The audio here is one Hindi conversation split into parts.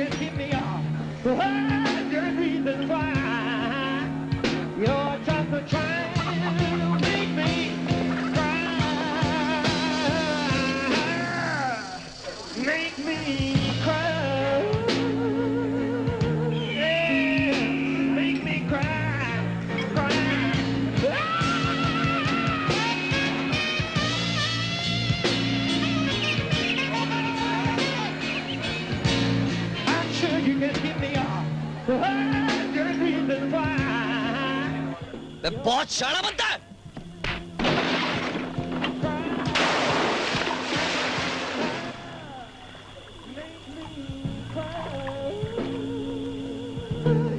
can give me all the hundred reasons why you're just trying to make me cry, make me cry, yeah, make me cry, cry. I'm sure you can give me all the hundred reasons why. बहुत शाना बनता है।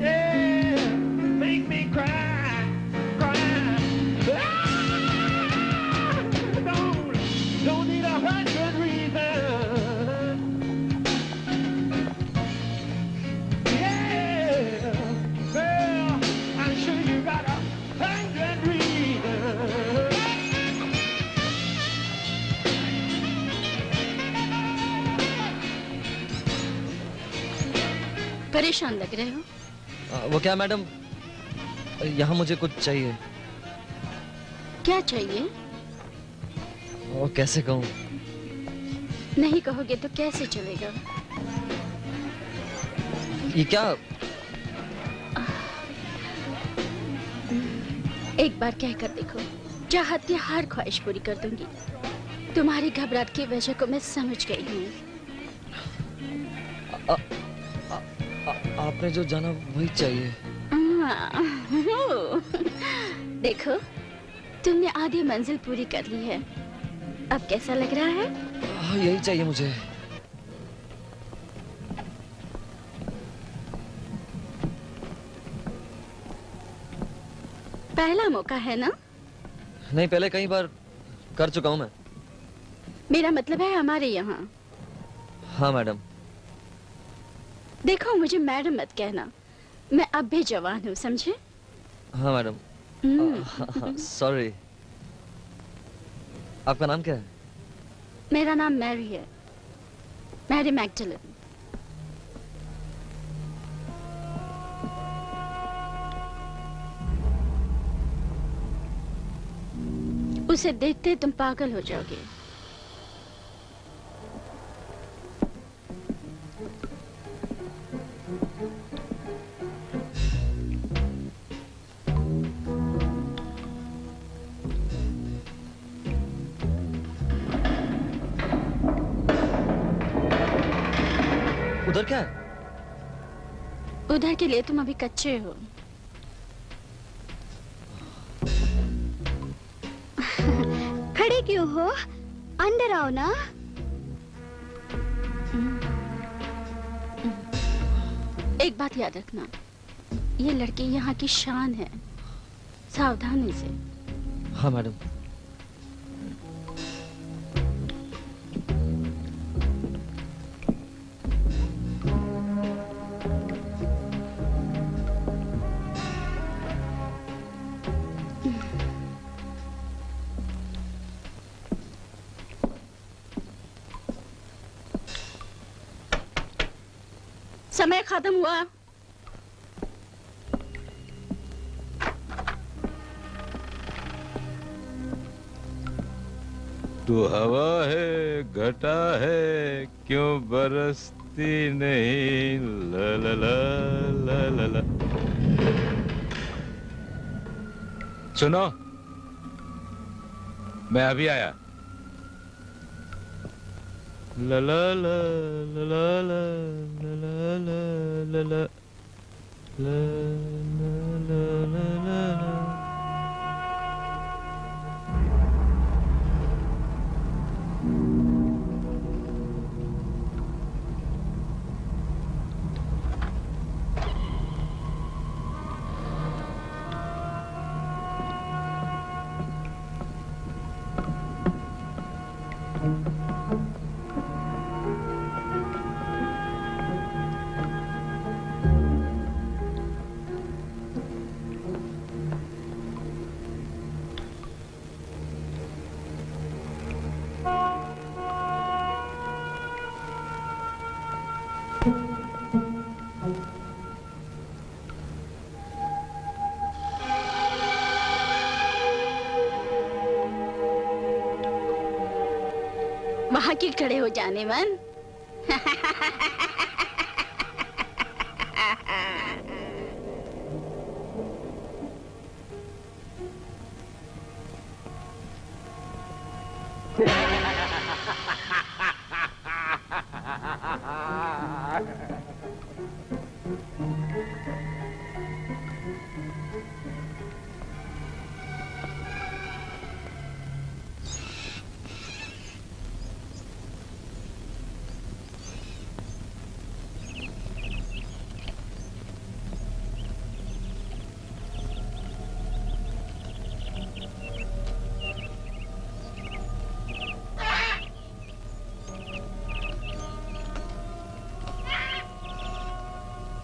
Yeah, make me cry, cry. Don't need 100 reasons. Yeah, girl, I'm sure you got 100 reasons. परेशान लग रहे हो? वो क्या मैडम, यहाँ मुझे कुछ चाहिए। क्या चाहिए? वो कैसे कहूँ? नहीं कहोगे तो कैसे चलेगा? ये क्या? एक बार कहकर देखो, चाहती हर ख्वाहिश पूरी कर दूंगी। तुम्हारी घबराहट की वजह को मैं समझ गई हूँ। आपने जो जाना वही चाहिए। देखो, तुमने आधी मंजिल पूरी कर ली है। अब कैसा लग रहा है? हाँ, यही चाहिए मुझे। पहला मौका है ना? नहीं, पहले कई बार कर चुका हूँ मैं। मेरा मतलब है हमारे यहाँ। हाँ मैडम। देखो, मुझे मैडम मत कहना, मैं अब भी जवान हूँ, समझे? हाँ मैडम। सॉरी। आपका नाम क्या है? मेरा नाम मैरी है, मैरी मैगडलन। उसे देखते तुम पागल हो जाओगे। उधर क्या है? उधर के लिए तुम अभी कच्चे हो। खड़े क्यों हो? अंदर आओ ना। एक बात याद रखना, ये लड़की यहाँ की शान है, सावधानी से। हाँ मैडम। समय खत्म हुआ। तू हवा है, घटा है, क्यों बरसती नहीं? ला ला ला ला ला ला। सुनो, मैं अभी आया। ला ला ला ला ला ला ला ला ला ला ला ला ला ला ला। वहाँ के खड़े हो जाने मन।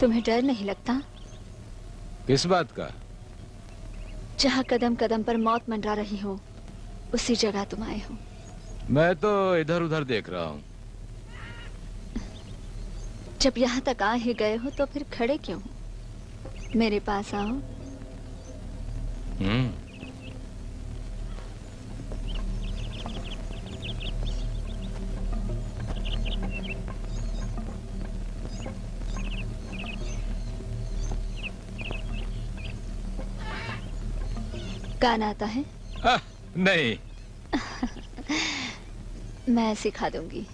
तुम्हें डर नहीं लगता? किस बात का? जहाँ कदम कदम पर मौत मंडरा रही हो, उसी जगह तुम आए हो। मैं तो इधर उधर देख रहा हूँ। जब यहाँ तक आ ही गए हो तो फिर खड़े क्यों हो? मेरे पास आओ। गाना आता है? नहीं। मैं सिखा दूंगी।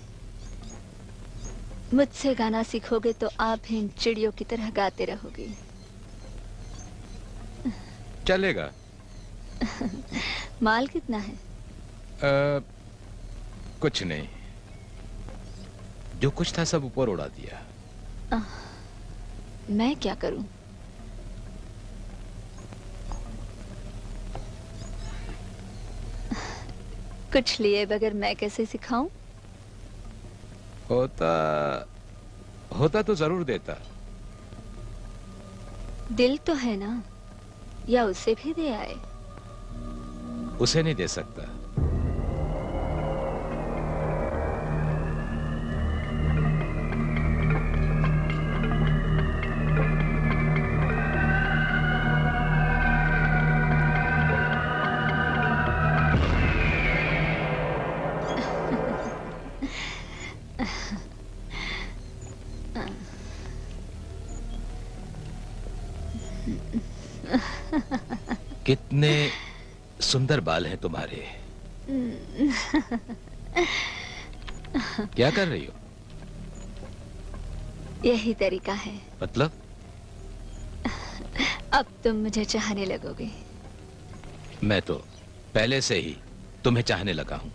मुझसे गाना सीखोगे तो आप भी इन चिड़ियों की तरह गाते रहोगे। चलेगा। माल कितना है? कुछ नहीं, जो कुछ था सब ऊपर उड़ा दिया। मैं क्या करूं? कुछ लिए बगैर मैं कैसे सिखाऊं? होता तो जरूर देता। दिल तो है ना, या उसे भी दे आए? उसे नहीं दे सकता। कितने सुंदर बाल हैं तुम्हारे। क्या कर रही हो? यही तरीका है। मतलब? अब तुम मुझे चाहने लगोगे। मैं तो पहले से ही तुम्हें चाहने लगा हूं।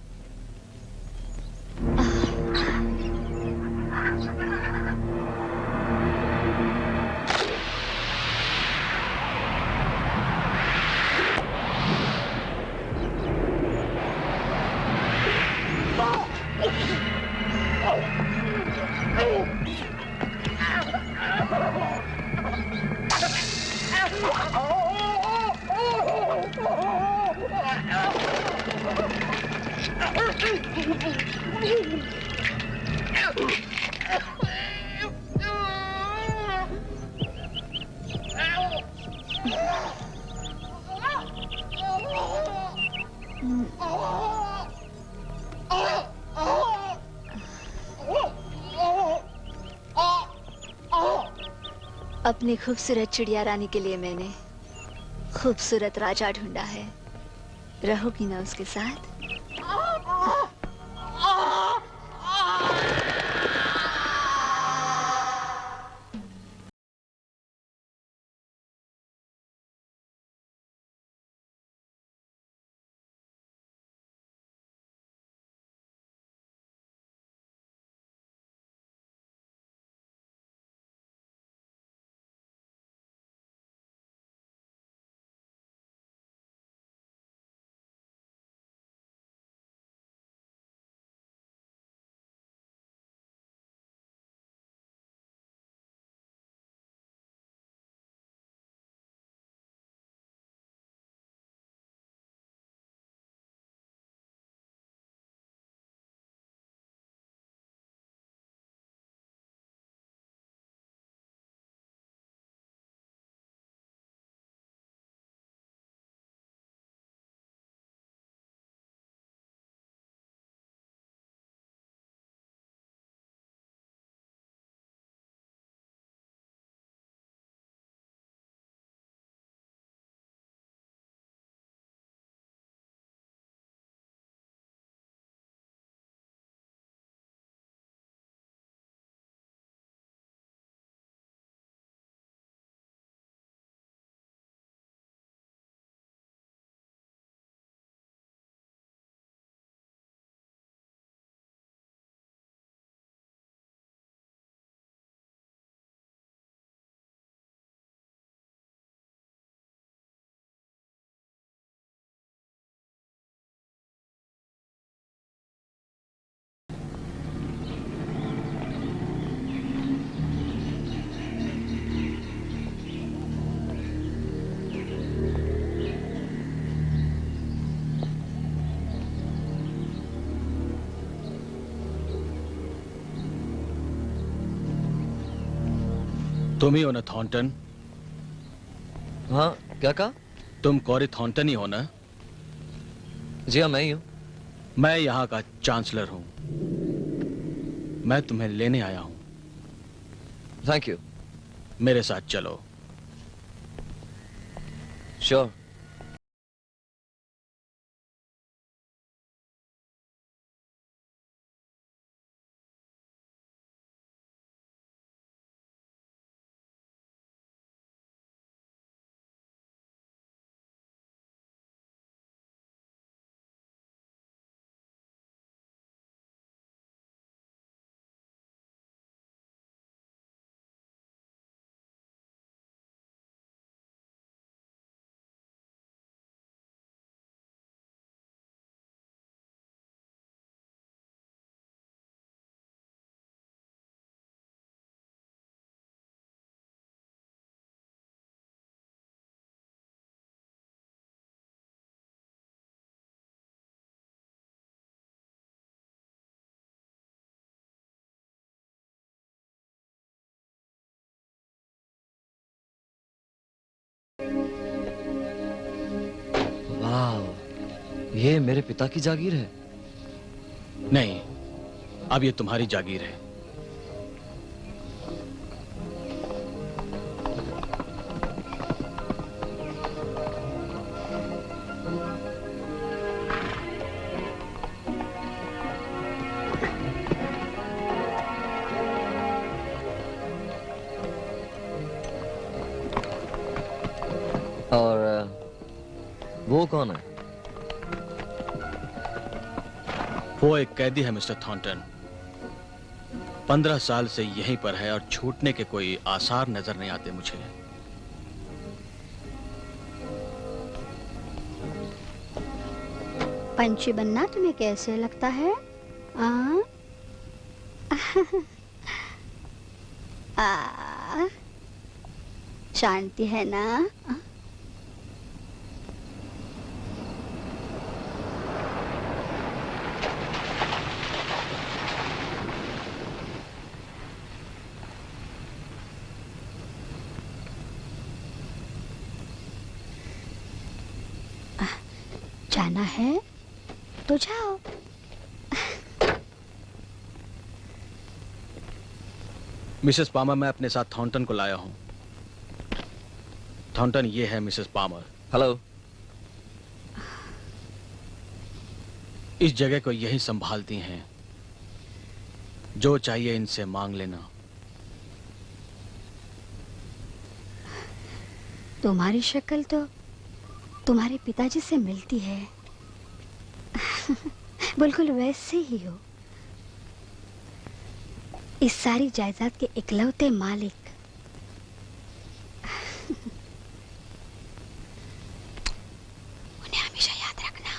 अपनी खूबसूरत चिड़िया रानी के लिए मैंने खूबसूरत राजा ढूंढा है। रहोगी ना उसके साथ? तुम ही हो ना थॉर्नटन? हाँ, क्या कहा? तुम कॉरी थॉर्नटन ही हो ना? जी हाँ, मैं ही हूँ। मैं यहाँ का चांसलर हूँ। मैं तुम्हें लेने आया हूँ। Thank you. मेरे साथ चलो। श्योर। वाह, ये मेरे पिता की जागीर है। नहीं, अब ये तुम्हारी जागीर है। और वो कौन है? वो एक कैदी है मिस्टर थॉर्नटन। 15 साल से यहीं पर है और छूटने के कोई आसार नजर नहीं आते मुझे। पंछी बनना तुम्हें कैसे लगता है? शांति है ना? जाना है तो जाओ। मिसेस पामर, मैं अपने साथ थॉर्नटन को लाया हूं। थॉर्नटन, ये है मिसेस पामर। हेलो। इस जगह को यही संभालती हैं। जो चाहिए इनसे मांग लेना। तुम्हारी शक्ल तो तुम्हारे पिताजी से मिलती है। बिल्कुल वैसे ही हो। इस सारी जायदाद के इकलौते मालिक। उन्हें हमेशा याद रखना।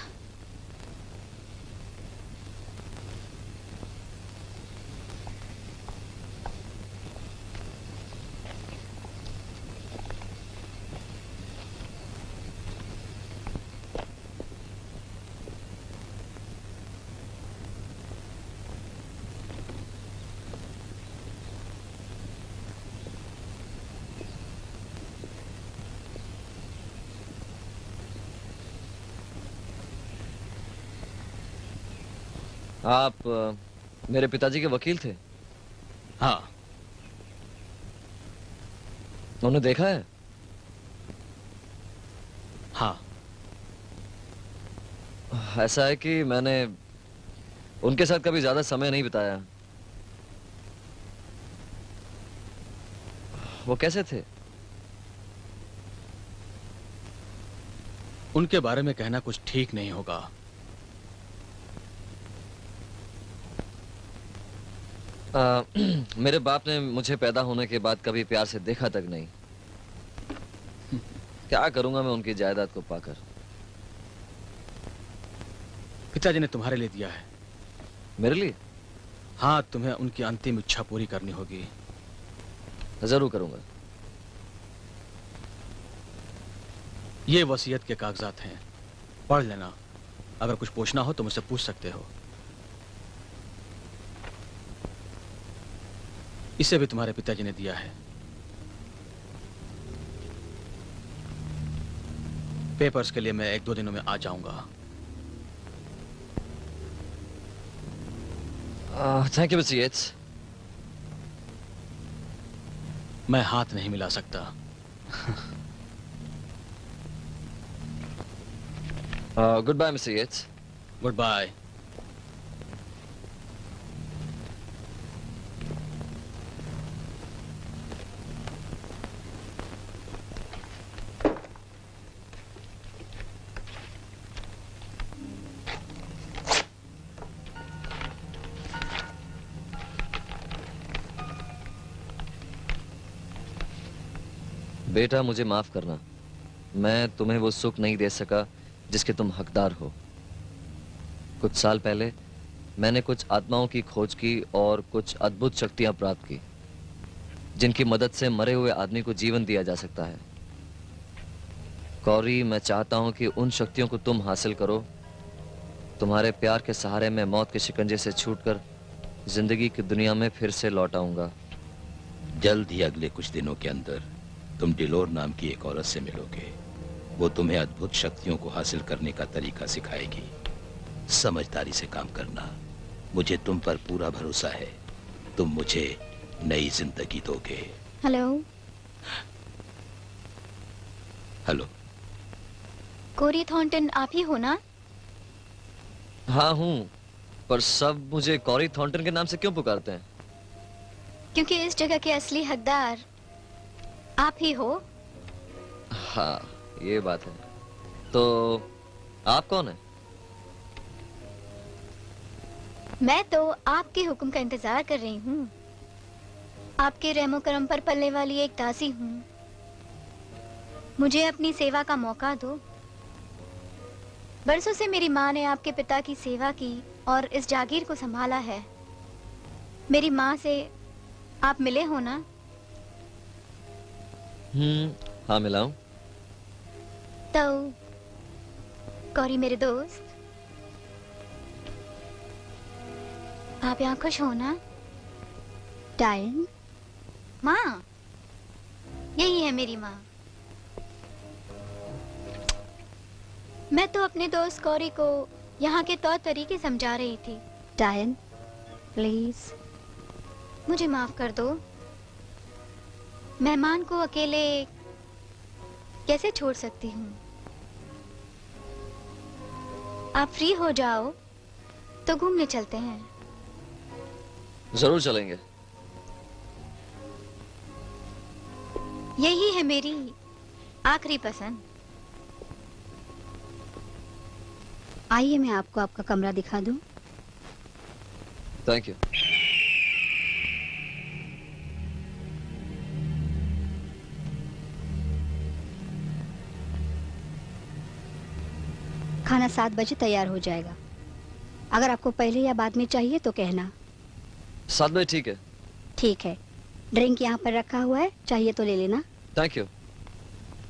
आप मेरे पिताजी के वकील थे? हाँ। उन्होंने देखा है? हाँ। ऐसा है कि मैंने उनके साथ कभी ज्यादा समय नहीं बिताया। वो कैसे थे? उनके बारे में कहना कुछ ठीक नहीं होगा। मेरे बाप ने मुझे पैदा होने के बाद कभी प्यार से देखा तक नहीं। क्या करूंगा मैं उनकी जायदाद को पाकर? पिताजी ने तुम्हारे लिए दिया है। मेरे लिए? हाँ, तुम्हें उनकी अंतिम इच्छा पूरी करनी होगी। जरूर करूंगा। ये वसीयत के कागजात हैं, पढ़ लेना। अगर कुछ पूछना हो तो मुझसे पूछ सकते हो। इसे भी तुम्हारे पिताजी ने दिया है। पेपर्स के लिए मैं 1-2 दिनों में आ जाऊंगा। Thank you mister Yeats. मैं हाथ नहीं मिला सकता। Goodbye mister Yeats. Goodbye. बेटा मुझे माफ करना, मैं तुम्हें वो सुख नहीं दे सका जिसके तुम हकदार हो। कुछ साल पहले मैंने कुछ आत्माओं की खोज की और कुछ अद्भुत शक्तियां प्राप्त की जिनकी मदद से मरे हुए आदमी को जीवन दिया जा सकता है। कौरी, मैं चाहता हूं कि उन शक्तियों को तुम हासिल करो। तुम्हारे प्यार के सहारे मैं मौत के शिकंजे से छूटकर जिंदगी की दुनिया में फिर से लौट आऊंगा। जल्द ही अगले कुछ दिनों के अंदर तुम डिलोर नाम की एक औरत से मिलोगे। वो तुम्हें अद्भुत शक्तियों को हासिल करने का तरीका सिखाएगी। समझदारी से काम करना। मुझे तुम पर पूरा भरोसा है। तुम मुझे नई जिंदगी दोगे। हेलो। हेलो। कोरी थॉर्नटन आप ही हो ना? हाँ हूं, पर सब मुझे कौरी थॉर्नटन के नाम से क्यों पुकारते हैं? क्योंकि इस जगह के असली हकदार आप ही हो। हाँ ये बात है। तो आप कौन है? मैं तो आपके हुक्म का इंतजार कर रही हूँ। आपके रहमो करम पर पलने वाली एक दासी हूँ। मुझे अपनी सेवा का मौका दो। बरसों से मेरी माँ ने आपके पिता की सेवा की और इस जागीर को संभाला है। मेरी माँ से आप मिले हो ना? हाँ मिला हूं। तो कौरी मेरे दोस्त, आप यहाँ खुश हो ना? डायन माँ, यही है मेरी माँ। मैं तो अपने दोस्त कौरी को यहाँ के तौर तरीके समझा रही थी। डायन प्लीज मुझे माफ कर दो। मेहमान को अकेले कैसे छोड़ सकती हूँ? आप फ्री हो जाओ तो घूमने चलते हैं। जरूर चलेंगे। यही है मेरी आखिरी पसंद। आइए मैं आपको आपका कमरा दिखा दूं। Thank you. खाना 7 बजे तैयार हो जाएगा। अगर आपको पहले या बाद में चाहिए तो कहना। 7 बजे ठीक है। ठीक है। ड्रिंक यहाँ पर रखा हुआ है, चाहिए तो ले लेना। Thank you.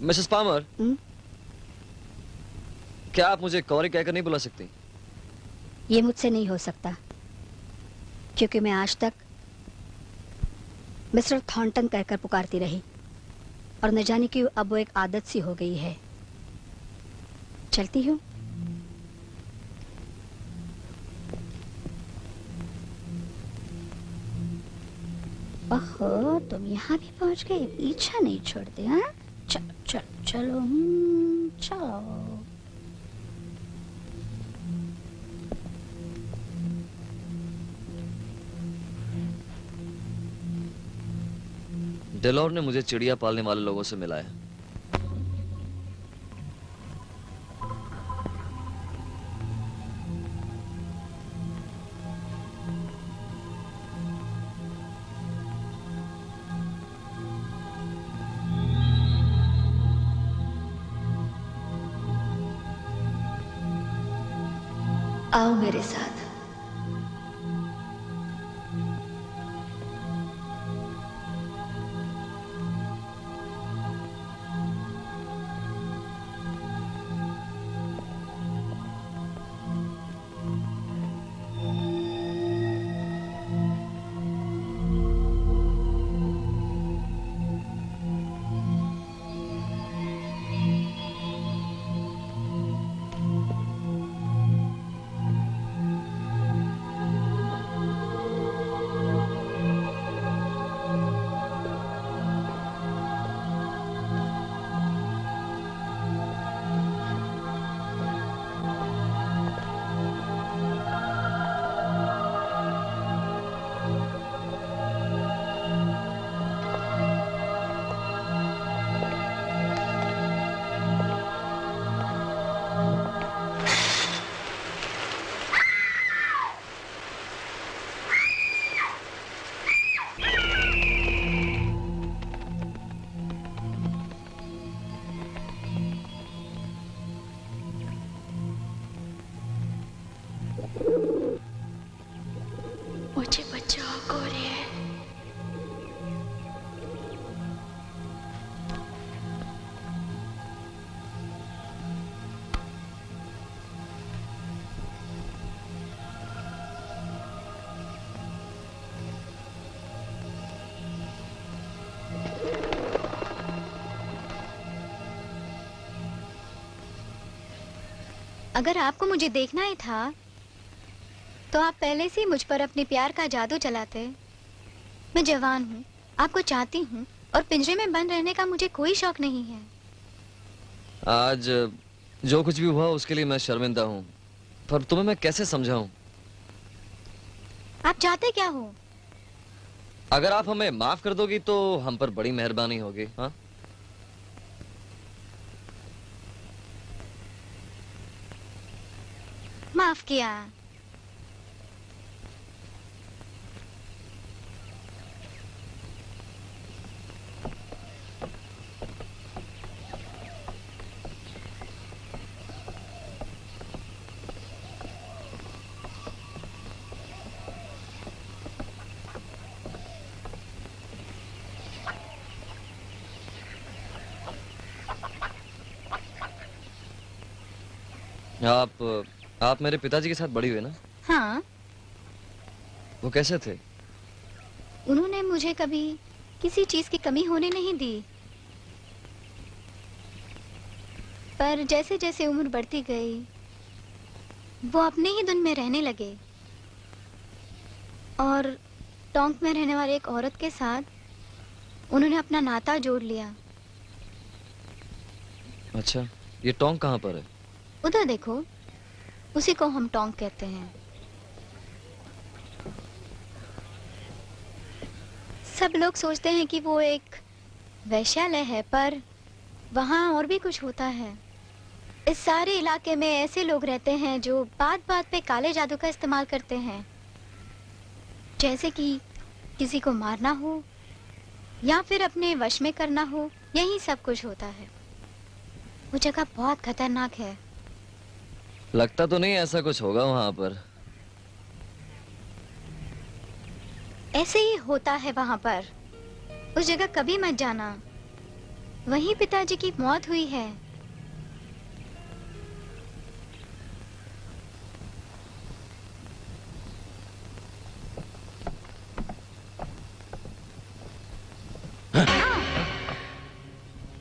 मिसेस पामर, क्या आप मुझे कौरी कहकर नहीं बुला सकती? ये मुझसे नहीं हो सकता, क्योंकि मैं आज तक मिस्टर थॉर्नटन कहकर पुकारती रही और न जाने क्यों अब वो एक आदत सी हो गई है। चलती हूँ। ओहो, तुम यहाँ भी पहुँच गए, पीछा नहीं छोड़ते। हाँ चलो चलो चलो चलो। डेलोर ने मुझे चिड़िया पालने वाले लोगों से मिलाया। आओ मेरे साथ। अगर आपको मुझे देखना ही था तो आप पहले से ही मुझ पर अपने प्यार का जादू चलाते। मैं जवान हूँ, आपको चाहती हूँ और पिंजरे में बंद रहने का मुझे कोई शौक नहीं है। आज जो कुछ भी हुआ उसके लिए मैं शर्मिंदा हूँ, पर तुम्हें मैं कैसे समझाऊं? आप चाहते क्या हो? अगर आप हमें माफ कर दोगी तो हम पर बड़ी मेहरबानी होगी। हाँ, माफ किया। आप मेरे पिताजी के साथ बड़ी हुई ना? हाँ, वो कैसे थे? उन्होंने मुझे कभी किसी चीज की कमी होने नहीं दी, पर जैसे जैसे उम्र बढ़ती गई वो अपने ही धुन में रहने लगे और टोंक में रहने वाली एक औरत के साथ उन्होंने अपना नाता जोड़ लिया। अच्छा, ये टोंक कहाँ पर है? उधर देखो, उसी को हम टोंक कहते हैं। सब लोग सोचते हैं कि वो एक वैश्यालय है, पर वहाँ और भी कुछ होता है। इस सारे इलाके में ऐसे लोग रहते हैं जो बात बात पे काले जादू का इस्तेमाल करते हैं, जैसे कि किसी को मारना हो या फिर अपने वश में करना हो। यही सब कुछ होता है। वो जगह बहुत खतरनाक है। लगता तो नहीं ऐसा कुछ होगा वहां पर। ऐसे ही होता है वहां पर। उस जगह कभी मत जाना, वहीं पिताजी की मौत हुई है।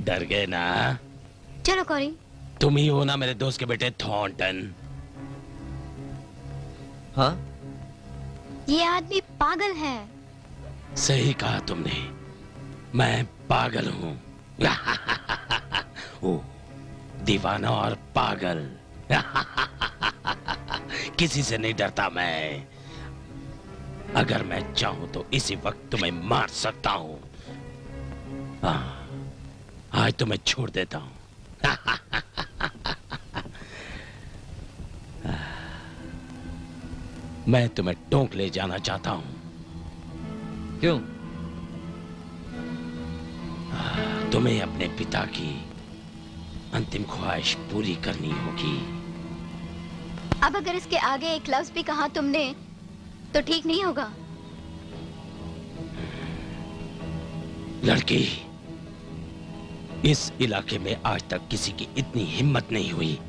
डर गए ना? चलो कॉरी। तुम ही हो ना मेरे दोस्त के बेटे थॉर्नटन? हाँ, ये आदमी पागल है। सही कहा तुमने, मैं पागल हूँ। ओ, दीवाना और पागल। किसी से नहीं डरता मैं। अगर मैं चाहूं तो इसी वक्त तुम्हें मार सकता हूँ। आज तो मैं छोड़ देता हूँ। मैं तुम्हें टोंक ले जाना चाहता हूँ। क्यों? तुम्हें अपने पिता की अंतिम ख्वाहिश पूरी करनी होगी। अब अगर इसके आगे एक लफ्ज भी कहा तुमने तो ठीक नहीं होगा। लड़की, इस इलाके में आज तक किसी की इतनी हिम्मत नहीं हुई।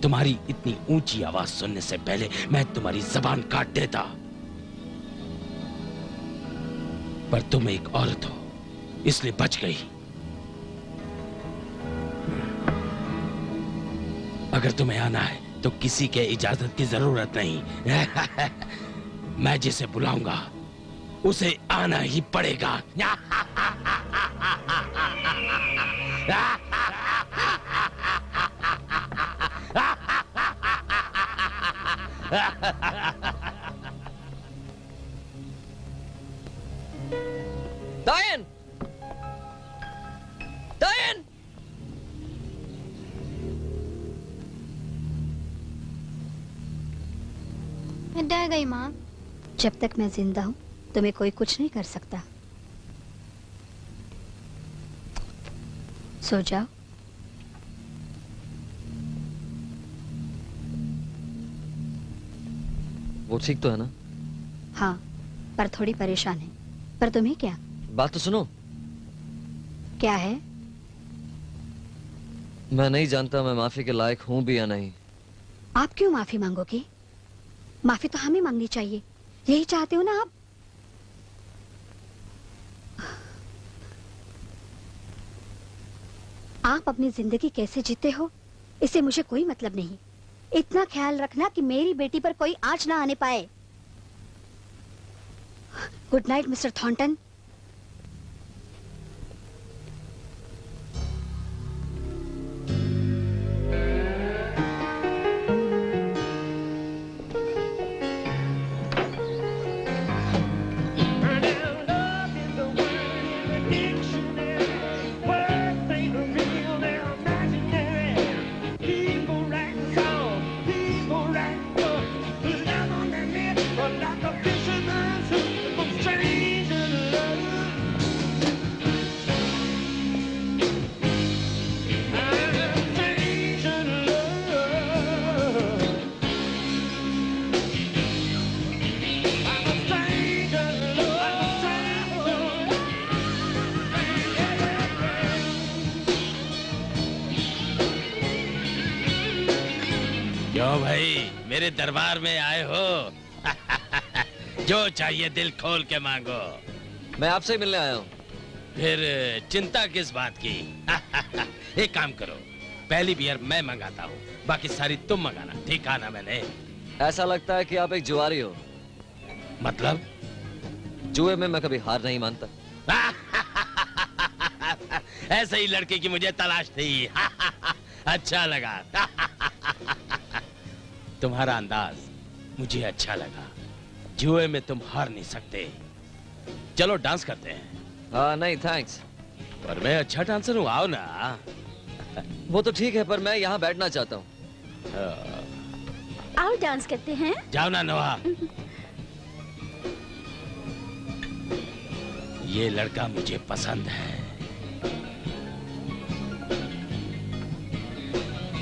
तुम्हारी इतनी ऊंची आवाज सुनने से पहले मैं तुम्हारी जबान काट देता। पर तुम एक औरत हो, इसलिए बच गई। अगर तुम्हें आना है तो किसी के इजाजत की जरूरत नहीं। मैं जिसे बुलाऊंगा उसे आना ही पड़ेगा। डायन! डायन! मैं डर गई माँ। जब तक मैं जिंदा हूँ तुम्हें कोई कुछ नहीं कर सकता। सो जाओ। वो ठीक तो है ना? हाँ, पर थोड़ी परेशान है। पर तुम्हें क्या? बात तो सुनो। क्या है? मैं नहीं जानता मैं माफी के लायक हूं भी या नहीं। आप क्यों माफी मांगोगे? माफी तो हमें मांगनी चाहिए। यही चाहते हो ना आप? आप अपनी जिंदगी कैसे जीते हो इससे मुझे कोई मतलब नहीं, इतना ख्याल रखना कि मेरी बेटी पर कोई आंच ना आने पाए। Good night mister Thornton. क्यों भाई मेरे दरबार में आए हो? जो चाहिए दिल खोल के मांगो। मैं आपसे ही मिलने आया हूँ। फिर चिंता किस बात की? एक काम करो, पहली बियर मैं मंगाता हूँ, बाकी सारी तुम मंगाना, ठीक है ना? मैंने ऐसा लगता है कि आप एक जुआरी हो। मतलब? जुए में मैं कभी हार नहीं मानता। ऐसे ही लड़के की मुझे तलाश थी। अच्छा लगा। तुम्हारा अंदाज मुझे अच्छा लगा। जुए में तुम हार नहीं सकते। चलो डांस करते हैं। हाँ नहीं थैंक्स। पर मैं अच्छा डांसर हूँ, आओ ना। वो तो ठीक है पर मैं यहाँ बैठना चाहता हूँ। आओ डांस करते हैं। जाओ ना नोहा। ये लड़का मुझे पसंद है।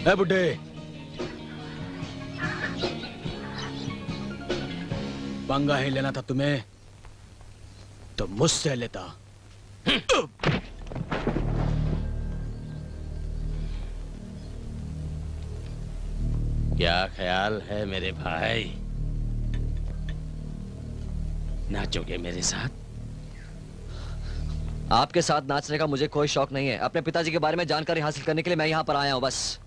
ए बुड्ढे, पंगा ही लेना था तुम्हें तो मुझसे लेता। क्या ख्याल है मेरे भाई? नाचोगे मेरे साथ? आपके साथ नाचने का मुझे कोई शौक नहीं है। अपने पिताजी के बारे में जानकारी हासिल करने के लिए मैं यहाँ पर आया हूँ बस।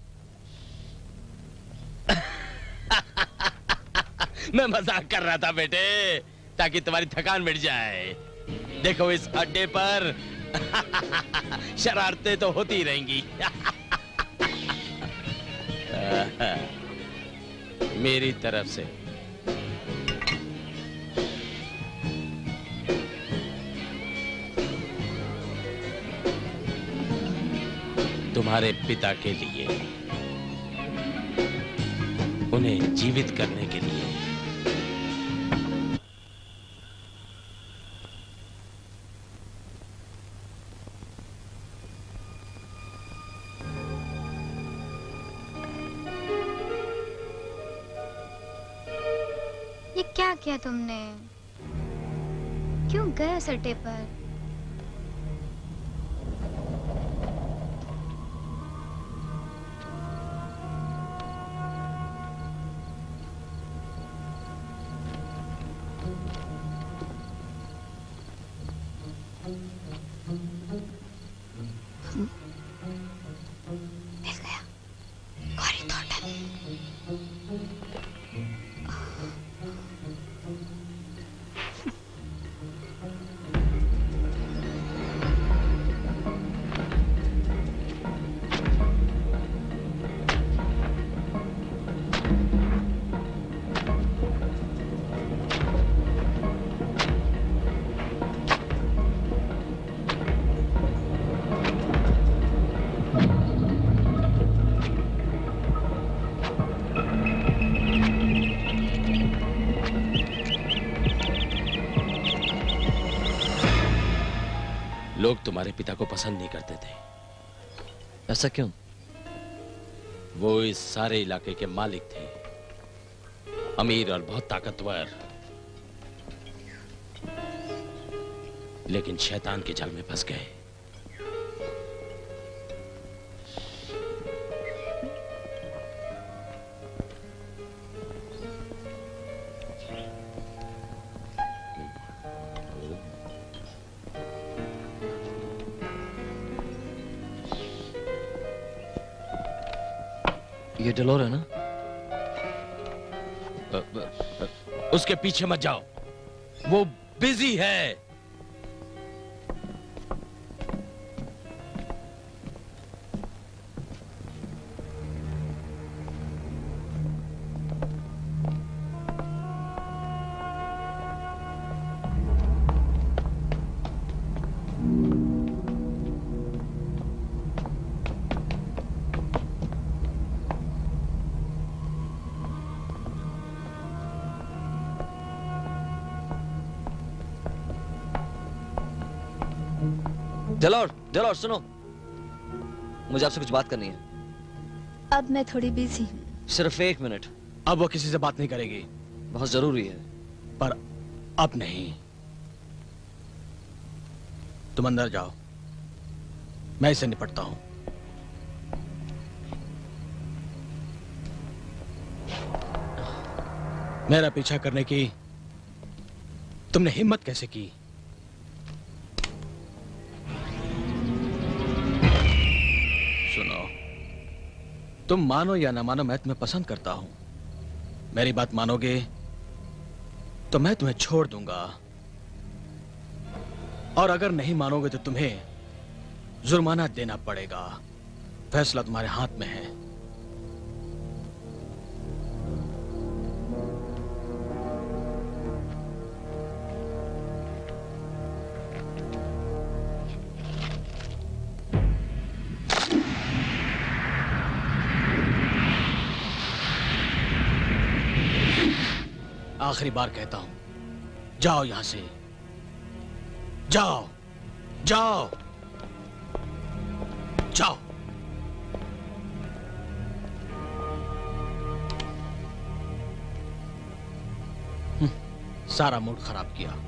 मैं मजाक कर रहा था बेटे, ताकि तुम्हारी थकान मिट जाए। देखो इस अड्डे पर शरारतें तो होती ही रहेंगी। मेरी तरफ से तुम्हारे पिता के लिए, उन्हें जीवित करने के लिए। ये क्या किया तुमने? क्यों गए उस अड्डे पर? मिल गया गौरी थॉर्नटन। लोग तुम्हारे पिता को पसंद नहीं करते थे। ऐसा क्यों? वो इस सारे इलाके के मालिक थे, अमीर और बहुत ताकतवर, लेकिन शैतान के जाल में फंस गए। ये डेलोर है ना? उसके पीछे मत जाओ, वो बिजी है। डेलॉर्ड सुनो, मुझे आपसे कुछ बात करनी है। अब मैं थोड़ी बिजी हूँ। सिर्फ 1 मिनट। अब वो किसी से बात नहीं करेगी। बहुत जरूरी है। पर अब नहीं। तुम अंदर जाओ, मैं इससे निपटता हूं। मेरा पीछा करने की तुमने हिम्मत कैसे की? सुनो, तुम मानो या ना मानो, मैं तुम्हें पसंद करता हूं। मेरी बात मानोगे तो मैं तुम्हें छोड़ दूंगा, और अगर नहीं मानोगे तो तुम्हें जुर्माना देना पड़ेगा। फैसला तुम्हारे हाथ में है। आखिरी बार कहता हूं, जाओ यहां से, जाओ जाओ जाओ। सारा मूड खराब किया।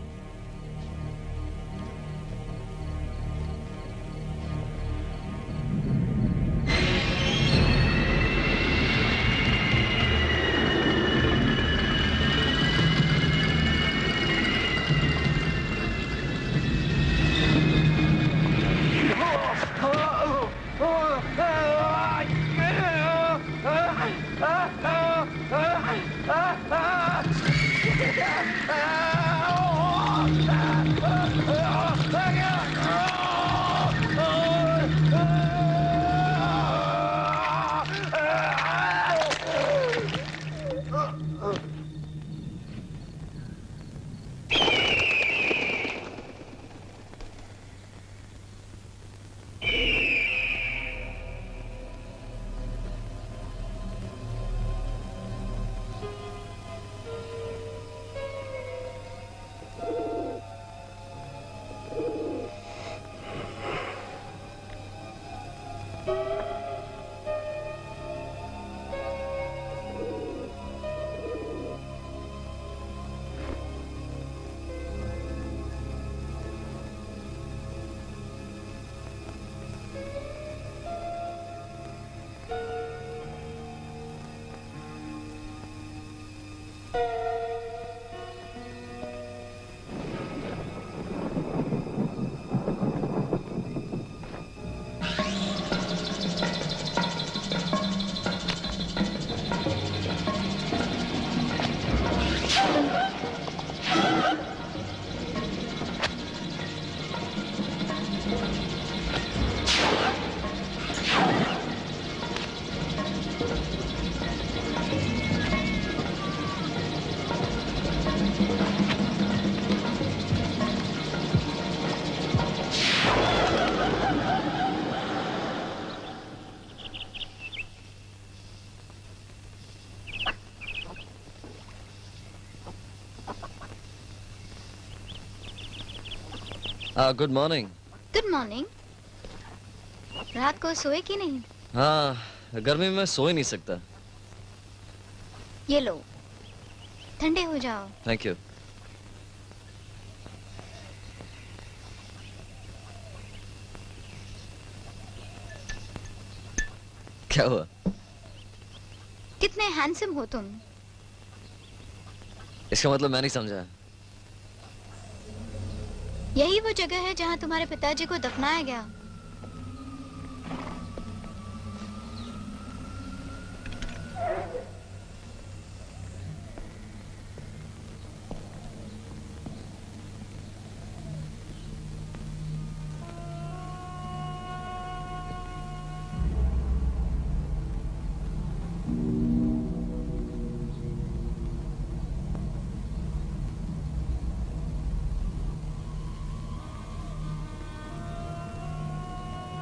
Good morning. Good morning. रात को सोए कि नहीं? हाँ, गर्मी में मैं सो ही नहीं सकता। ये लो, ठंडे हो जाओ। Thank you. क्या हुआ? कितने हैंडसम हो तुम। इसका मतलब मैं नहीं समझा। यही वो जगह है जहां तुम्हारे पिताजी को दफनाया गया।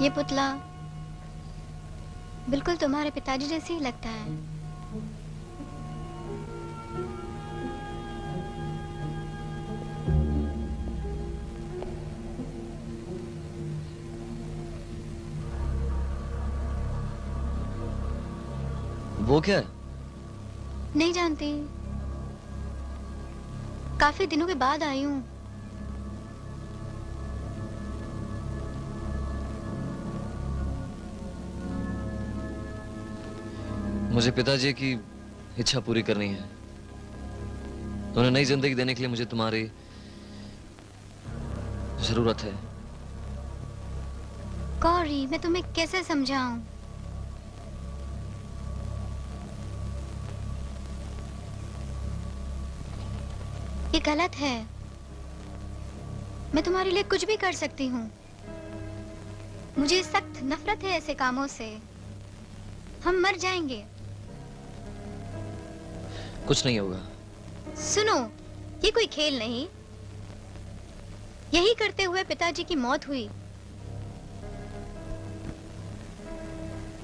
ये पुतला बिल्कुल तुम्हारे पिताजी जैसे ही लगता है। वो क्या है? नहीं जानती, काफी दिनों के बाद आई हूँ। मुझे पिताजी की इच्छा पूरी करनी है। उन्हें नई जिंदगी देने के लिए मुझे तुम्हारी जरूरत है। गौरी, मैं तुम्हें कैसे समझाऊं? ये गलत है। मैं तुम्हारे लिए कुछ भी कर सकती हूँ। मुझे सख्त नफरत है ऐसे कामों से। हम मर जाएंगे। कुछ नहीं होगा। सुनो, ये कोई खेल नहीं। यही करते हुए पिताजी की मौत हुई।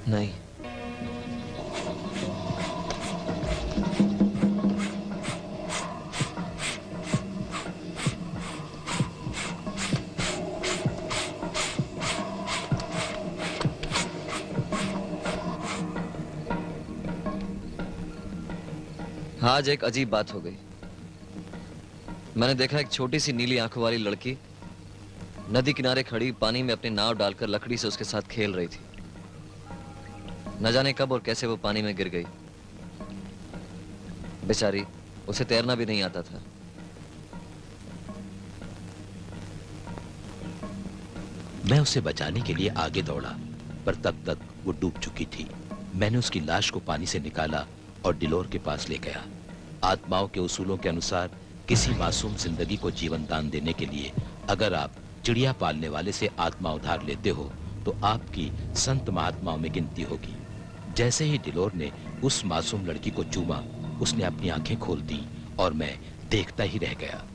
नहीं, आज एक अजीब बात हो गई। मैंने देखा एक छोटी सी नीली आंखों वाली लड़की नदी किनारे खड़ी पानी में अपनी नाव डालकर लकड़ी से उसके साथ खेल रही थी। न जाने कब और कैसे वो पानी में गिर गई। बेचारी, उसे तैरना भी नहीं आता था। मैं उसे बचाने के लिए आगे दौड़ा, पर तब तक वो डूब चुकी थी। मैंने उसकी लाश को पानी से निकाला और डिलोर के पास ले गया। आत्माओं के उसूलों के अनुसार किसी मासूम जिंदगी को जीवन दान देने के लिए अगर आप चिड़िया पालने वाले से आत्मा उधार लेते हो तो आपकी संत महात्माओं में गिनती होगी। जैसे ही डिलोर ने उस मासूम लड़की को चूमा, उसने अपनी आंखें खोल दी और मैं देखता ही रह गया।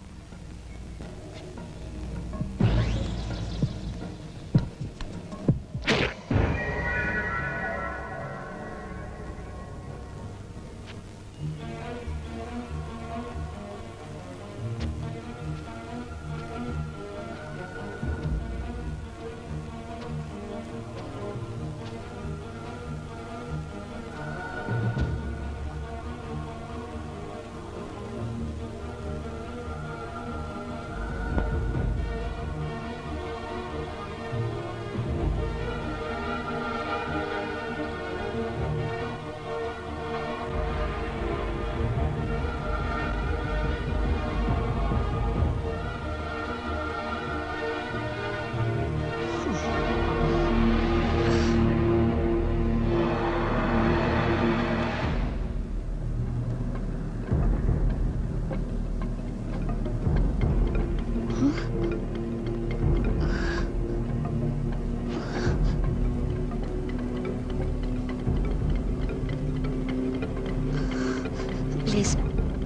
प्लीज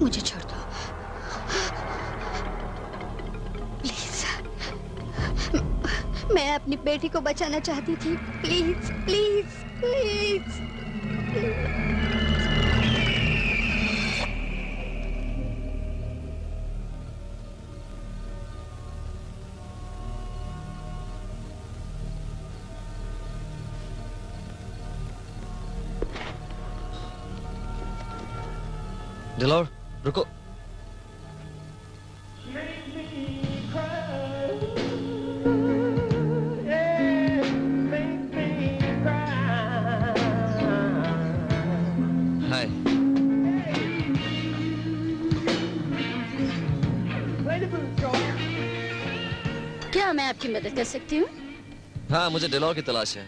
मुझे छोड़ दो, प्लीज। मैं अपनी बेटी को बचाना चाहती थी। Please please please. डिलोर, रुको। हाय। क्या मैं आपकी मदद कर सकती हूँ? हाँ, मुझे डिलोर की तलाश है।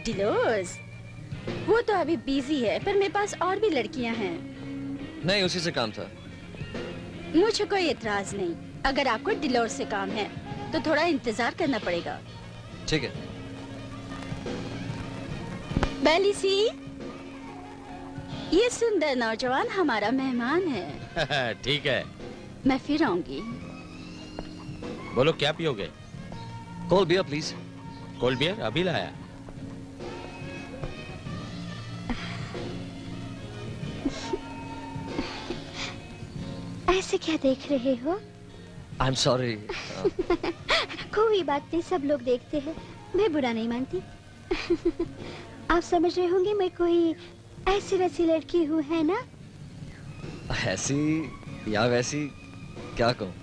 डिलोर्स, वो तो अभी बिजी है, पर मेरे पास और भी लड़कियाँ हैं। नहीं, उसी से काम था। मुझे कोई एतराज नहीं। अगर आपको डिलोर से काम है तो थोड़ा इंतजार करना पड़ेगा। ठीक है। बेलिसी, ये सुंदर नौजवान हमारा मेहमान है। ठीक है। मैं फिर आऊंगी। बोलो क्या पियोगे? Cold beer please. Cold beer अभी लाया। ऐसे क्या देख रहे हो? I am sorry. कोई बात नहीं, सब लोग देखते हैं, मैं बुरा नहीं मानती। आप समझ रहे होंगे मैं कोई ऐसी वैसी लड़की हूँ, है ना? ऐसी या वैसी क्या कहूँ?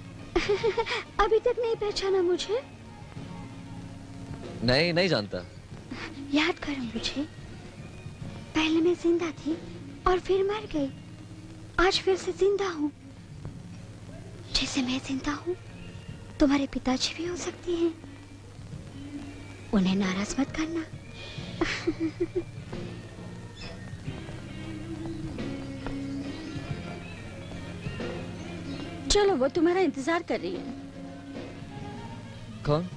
अभी तक नहीं पहचाना मुझे? नहीं जानता। याद करो मुझे, पहले मैं जिंदा थी और फिर मर गई, आज फिर से जिंदा हूँ। जैसे मैं जिंदा हूँ तुम्हारे पिताजी भी हो सकते हैं, उन्हें नाराज मत करना। चलो, वो तुम्हारा इंतजार कर रही है। कौन?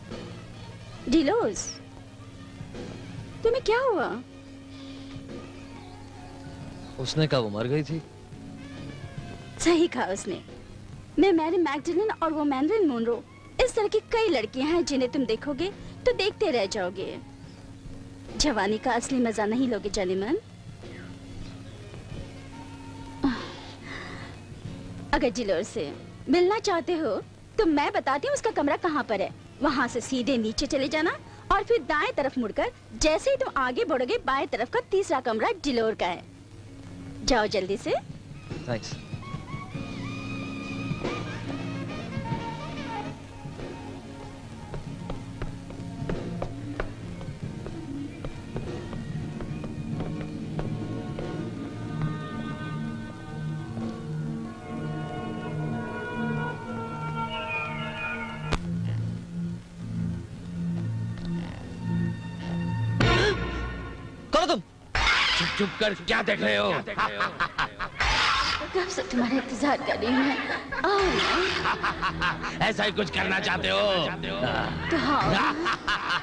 डिलोस, तुम्हें क्या हुआ? उसने कहा वो मर गई थी। सही कहा उसने। मैं मैरी मैगडलन और वो मैरिलन मोनरो, इस तरह की कई लड़कियां हैं जिन्हें तुम देखोगे तो देखते रह जाओगे। जवानी का असली मजा नहीं लोगे जानेमन। अगर डिलोर से मिलना चाहते हो तो मैं बताती हूँ उसका कमरा कहाँ पर है। वहाँ से सीधे नीचे चले जाना और फिर दाएं तरफ मुड़कर जैसे ही तुम आगे बढ़ोगे बाएं तरफ का तीसरा कमरा डिलोर का है। जाओ जल्दी से। थैंक्स। चुप कर, क्या देख रहे हो? कब से तुम्हारा इंतजार कर रही हूँ मैं। आओ ना। ऐसा ही कुछ करना चाहते हो? तो हाँ,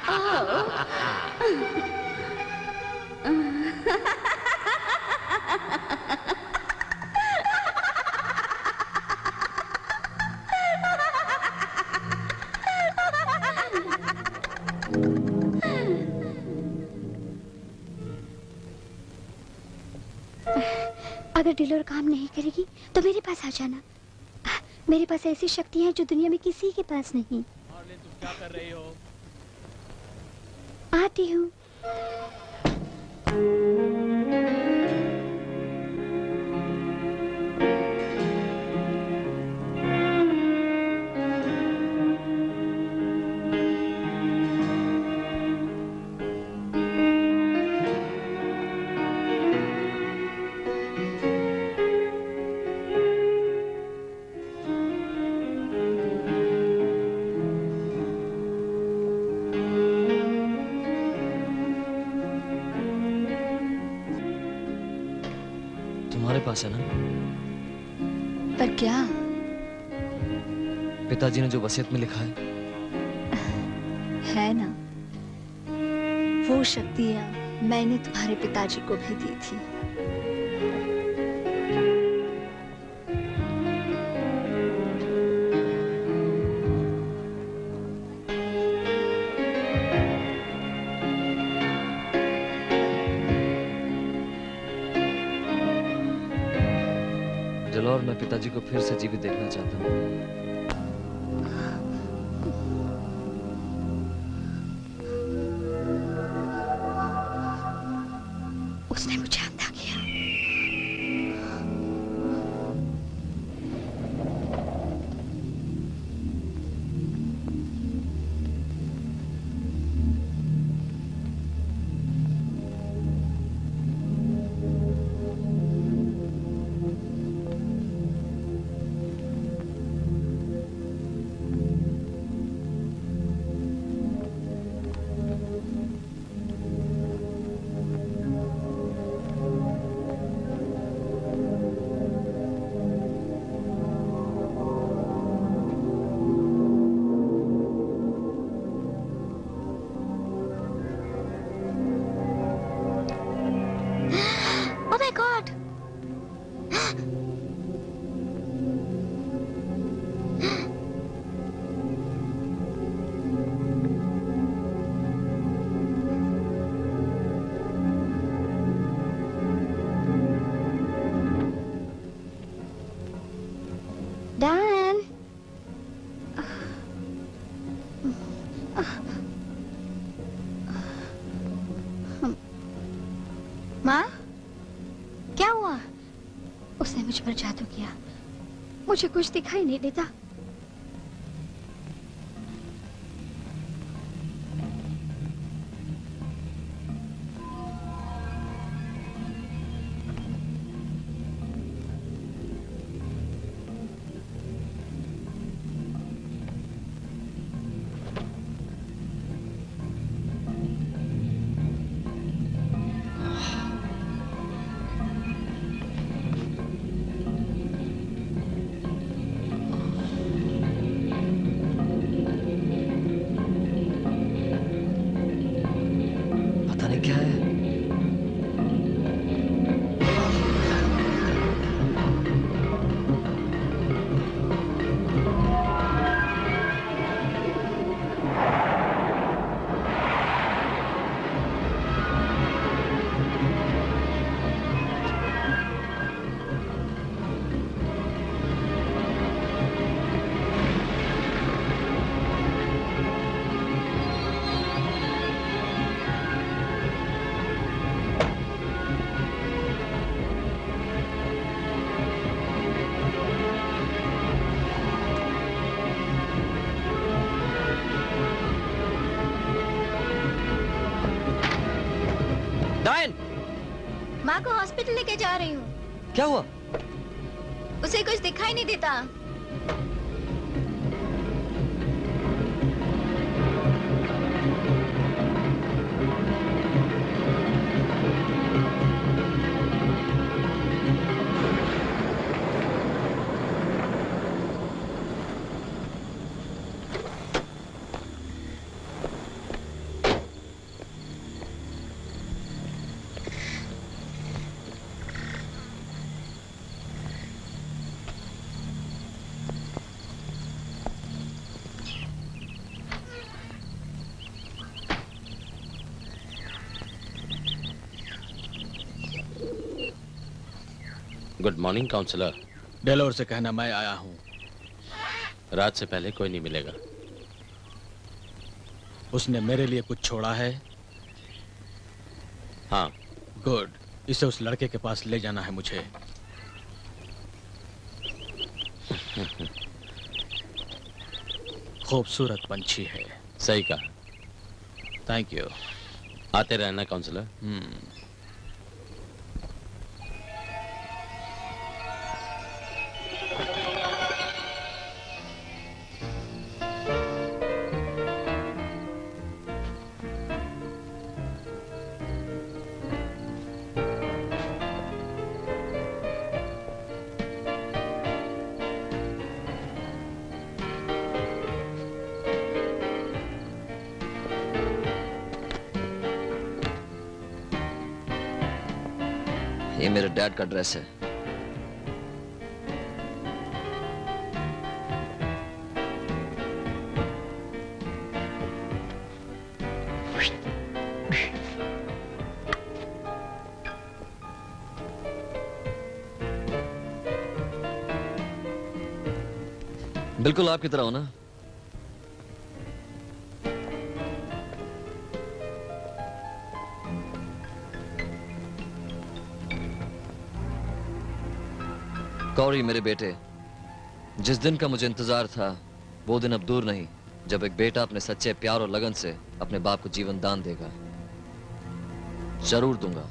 आओ। अगर डिलोर काम नहीं करेगी तो मेरे पास आ जाना। मेरे पास ऐसी शक्तियां हैं जो दुनिया में किसी के पास नहीं। तुम क्या कर रही हो? आती हूँ। तुम्हारे पास है ना? पर क्या? पिताजी ने जो वसीयत में लिखा है ना, वो शक्तियां मैंने तुम्हारे पिताजी को भी दी थी। डिलोर, मैं पिताजी को फिर से जीवित देखना चाहता हूँ। उसने मुझे अंधा किया। क्या हुआ? उसने मुझ पर जादू किया, मुझे कुछ दिखाई नहीं देता। पता नहीं क्या है। डायन! माँ को हॉस्पिटल लेके जा रही हूँ। क्या हुआ? उसे कुछ दिखाई नहीं देता। Good morning counsellor. डेलोर से कहना मैं आया हूं। रात से पहले कोई नहीं मिलेगा। उसने मेरे लिए कुछ छोड़ा है? हाँ। गुड। इसे उस लड़के के पास ले जाना है मुझे। खूबसूरत पंछी है। सही कहा। Thank you. आते रहना काउंसलर। ये मेरे डैड का ड्रेस है। बिल्कुल आपकी तरह हो ना? कौरी मेरे बेटे, जिस दिन का मुझे इंतजार था वो दिन अब दूर नहीं जब एक बेटा अपने सच्चे प्यार और लगन से अपने बाप को जीवन दान देगा। जरूर दूंगा।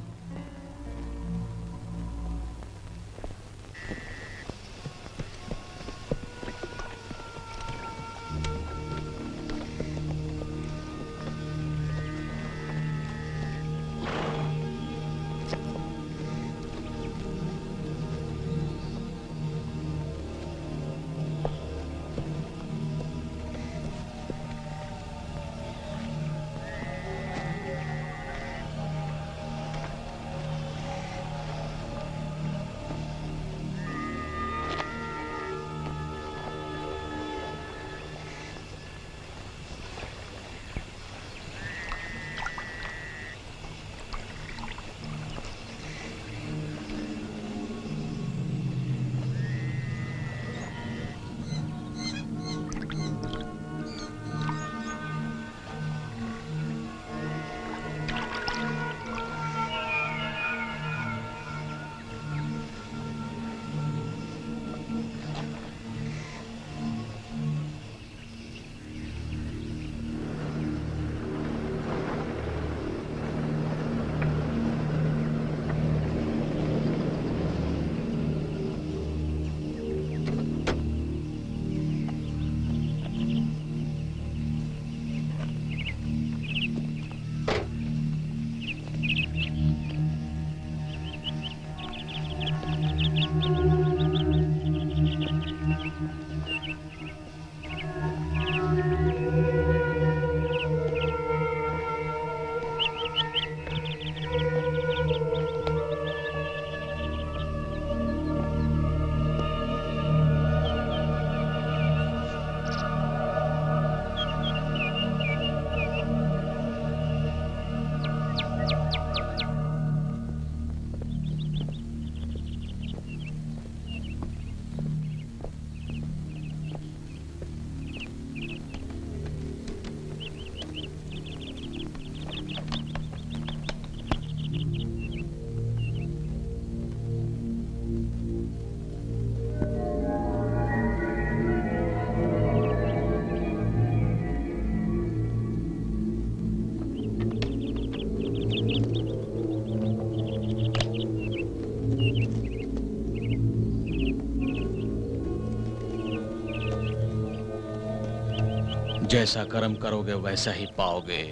जैसा कर्म करोगे वैसा ही पाओगे।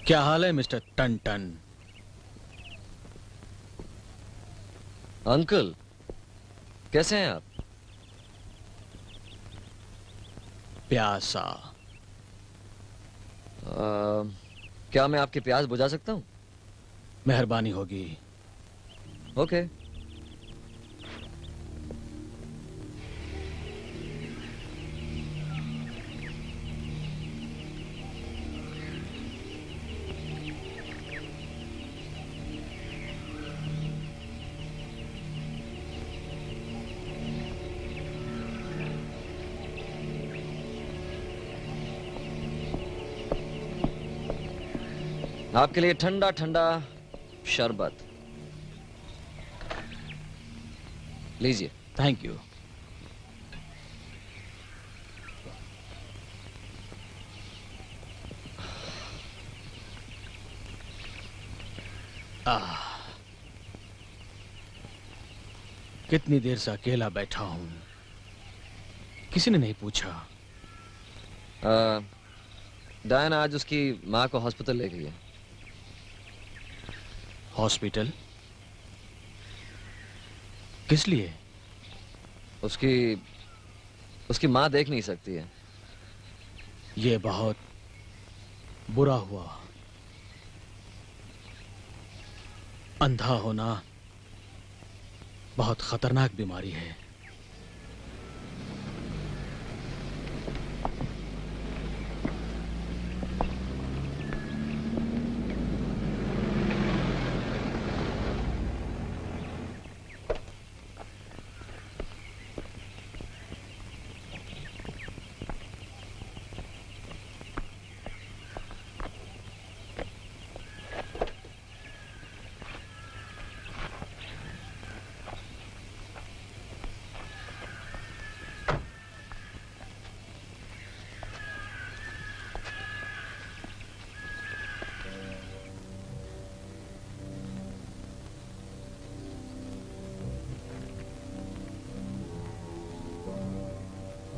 क्या हाल है मिस्टर टन टन? अंकल, कैसे हैं आप? प्यासा। क्या मैं आपकी प्यास बुझा सकता हूँ? मेहरबानी होगी। ओके। आपके लिए ठंडा ठंडा शरबत लीजिए। Thank you. कितनी देर से अकेला बैठा हूं, किसी ने नहीं पूछा। डायना आज उसकी माँ को हॉस्पिटल ले गई है। हॉस्पिटल? किस लिए? उसकी माँ देख नहीं सकती है। ये बहुत बुरा हुआ। अंधा होना बहुत खतरनाक बीमारी है।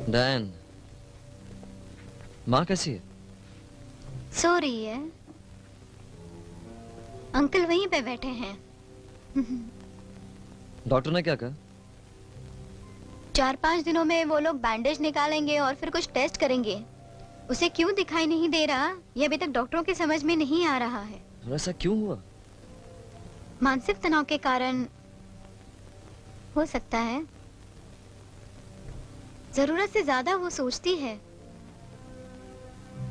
डायन, माँ कैसी है? सो रही है। अंकल वहीं पे बैठे हैं। डॉक्टर ने क्या कहा? 4-5 दिनों में वो लोग बैंडेज निकालेंगे और फिर कुछ टेस्ट करेंगे। उसे क्यों दिखाई नहीं दे रहा, ये अभी तक डॉक्टरों के समझ में नहीं आ रहा है। ऐसा क्यों हुआ? मानसिक तनाव के कारण हो सकता है। जरूरत से ज्यादा वो सोचती है।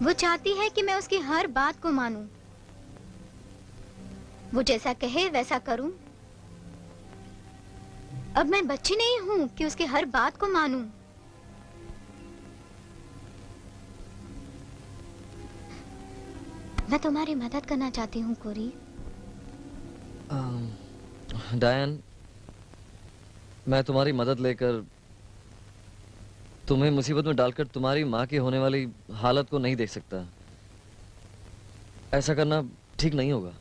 वो चाहती है कि मैं उसकी हर बात को मानूं। वो जैसा कहे वैसा करूं। अब मैं बच्ची नहीं हूं कि उसकी हर बात को मानूं। मैं तुम्हारी मदद करना चाहती हूँ कोरी। डायन, मैं तुम्हारी मदद लेकर तुम्हें मुसीबत में डालकर तुम्हारी माँ की होने वाली हालत को नहीं देख सकता। ऐसा करना ठीक नहीं होगा।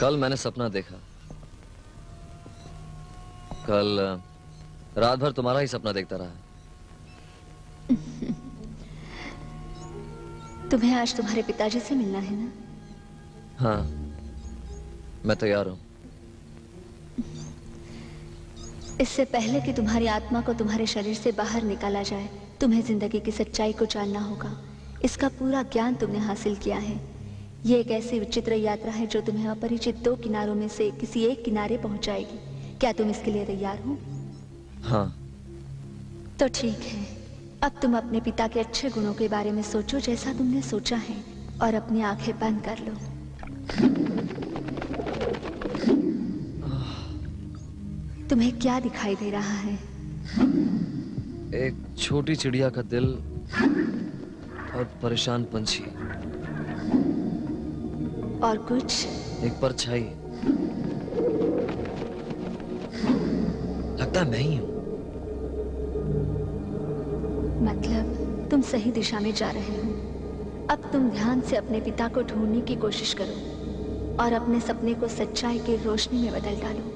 कल मैंने सपना देखा। कल रात भर तुम्हारा ही सपना देखता रहा। तुम्हें आज तुम्हारे पिताजी से मिलना है ना? हाँ, मैं तैयार हूं। इससे पहले कि तुम्हारी आत्मा को तुम्हारे शरीर से बाहर निकाला जाए, तुम्हें जिंदगी की सच्चाई को जानना होगा। इसका पूरा ज्ञान तुमने हासिल किया है। ये एक ऐसी विचित्र यात्रा है जो तुम्हें अपरिचित दो किनारों में से किसी एक किनारे पहुंचाएगी। क्या तुम इसके लिए तैयार हो? हाँ। तो ठीक है, अब तुम अपने पिता के अच्छे गुणों के बारे में सोचो जैसा तुमने सोचा है, और अपनी आंखें बंद कर लो। तुम्हें क्या दिखाई दे रहा है? एक छोटी चिड़िया का दिल और परेशान पंछी। और कुछ? एक परछाई। लगता है मैं ही हूं। मतलब तुम सही दिशा में जा रहे हो। अब तुम ध्यान से अपने पिता को ढूंढने की कोशिश करो और अपने सपने को सच्चाई की रोशनी में बदल डालो।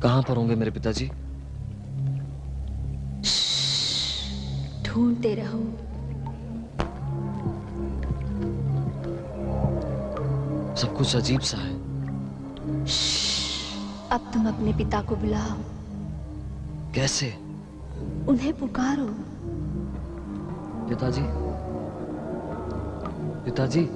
कहां पर होंगे मेरे पिताजी? ढूंढते रहो। सब कुछ अजीब सा है। अब तुम अपने पिता को बुलाओ। कैसे? उन्हें पुकारो। पिताजी, पिताजी।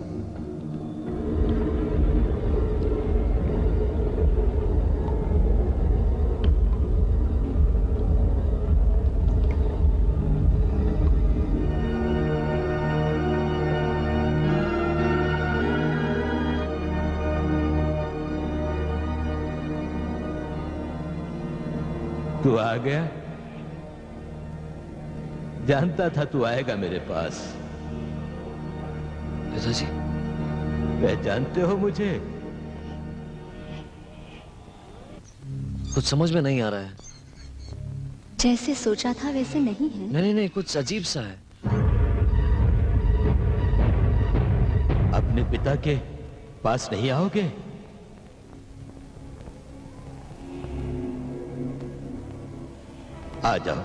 तू आ गया? जानता था तू आएगा मेरे पास। पिताजी, पहचानते हो मुझे? कुछ समझ में नहीं आ रहा है। जैसे सोचा था वैसे नहीं है। नहीं नहीं, कुछ अजीब सा है। अपने पिता के पास नहीं आओगे? आ जाओ।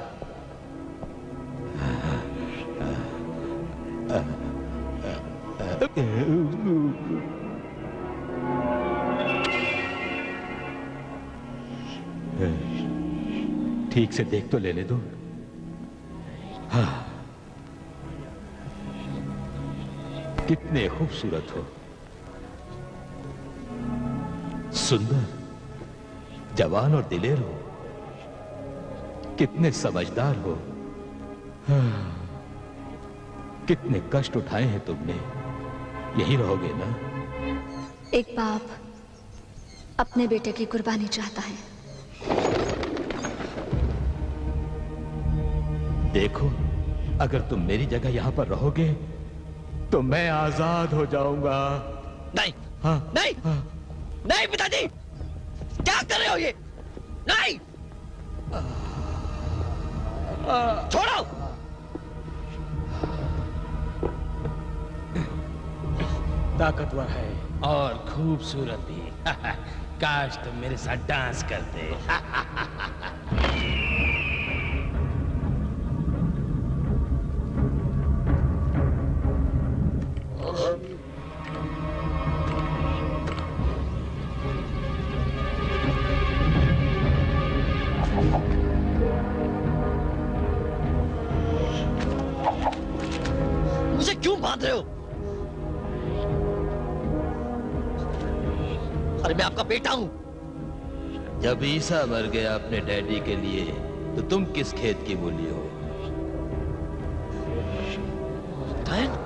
ठीक से देख तो लेने दो। हाँ, कितने खूबसूरत हो, सुंदर, जवान और दिलेर हो, कितने समझदार हो। कितने कष्ट उठाए हैं तुमने। यही रहोगे ना? एक बाप अपने बेटे की कुर्बानी चाहता है। देखो, अगर तुम मेरी जगह यहां पर रहोगे तो मैं आजाद हो जाऊंगा। नहीं। हाँ, नहीं। हाँ। नहीं पिताजी, क्या कर रहे हो ये? नहीं, छोड़ो। ताकतवर है और खूबसूरत भी। काश तुम मेरे साथ डांस करते। बांध रहे हो? अरे मैं आपका बेटा हूं। जब ईसा मर गया अपने डैडी के लिए, तो तुम किस खेत की मूली हो? डायन?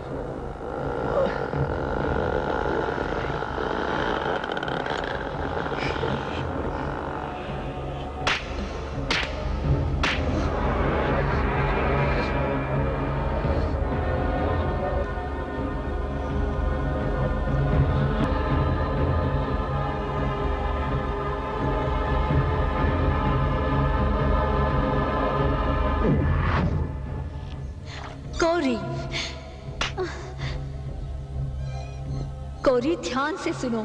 कोरी, कोरी ध्यान से सुनो,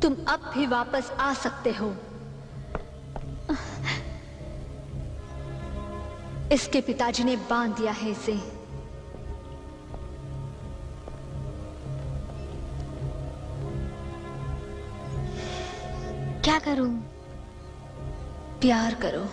तुम अब भी वापस आ सकते हो। इसके पिताजी ने बांध दिया है इसे। क्या करूं? प्यार करो।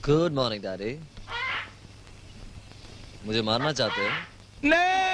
Good morning daddy. मुझे मारना चाहते हो? नहीं।